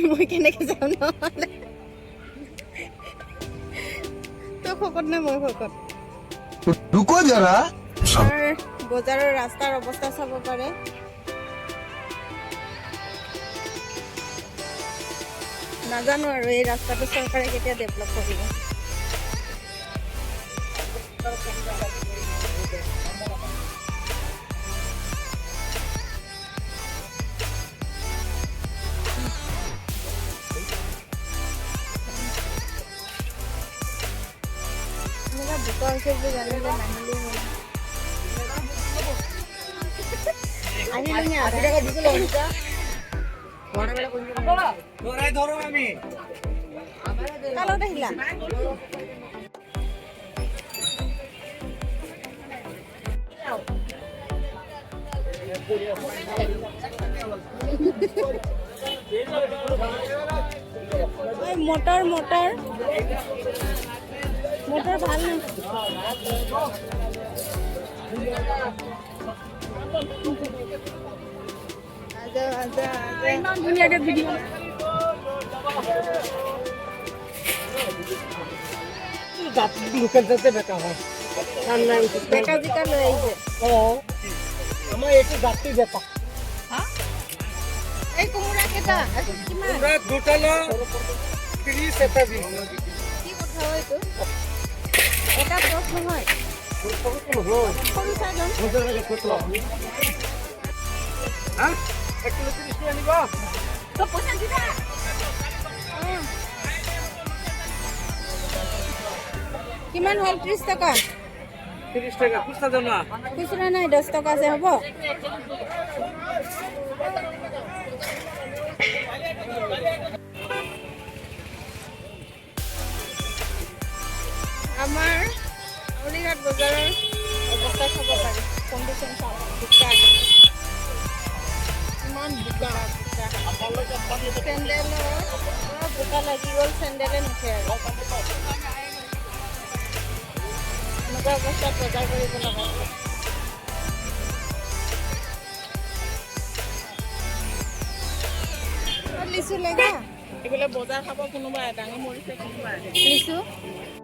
মই কেনেকৈ যাম নহ'লে তই শকত নে মই শকত रुको जरा বজাৰৰ ৰাস্তাৰ অৱস্থা চাব পাৰে নাজানো আৰু এই ৰাস্তাটো চৰকাৰে কেতিয়া ডেভেলপ কৰিব এনেকুৱা বোকা হৈছে বুলি জানিলে নাহিলেই হ'ল আহিলোঁ 80 টাকা দিছিল কালত আহিলা মটৰ মটৰ মটৰ ভাল নাই ইমান ধুনীয়াকৈ ভিডিঅ' বেকা জিকা লৈ আহিছে এই কোমোৰা কেইটা কিমান কি কথা হয় এইটো এটা দহ নহয় সৰু চাইজন পইচা দিবা কিমান হ'ল 30 টকা 30 টাকা খুচরা দাও না খুচরা নাই 10 টকা আছে হ'ব আমাৰ অলিঘাট বজাৰৰ অৱস্থা চাব পাৰি কণ্ডিশ্যন চাব বোকা ইমান বোকা চেণ্ডেলৰ বোকা লাগি গ'ল চেণ্ডেলে নুঠে আৰু এনেকুৱা অৱস্থাত বজাৰ কৰিব লগা লিচু লেগা এগুলো বজাৰ খাবো কোনোবা ডাঙৰ মৰিছে কোনোবা লিচু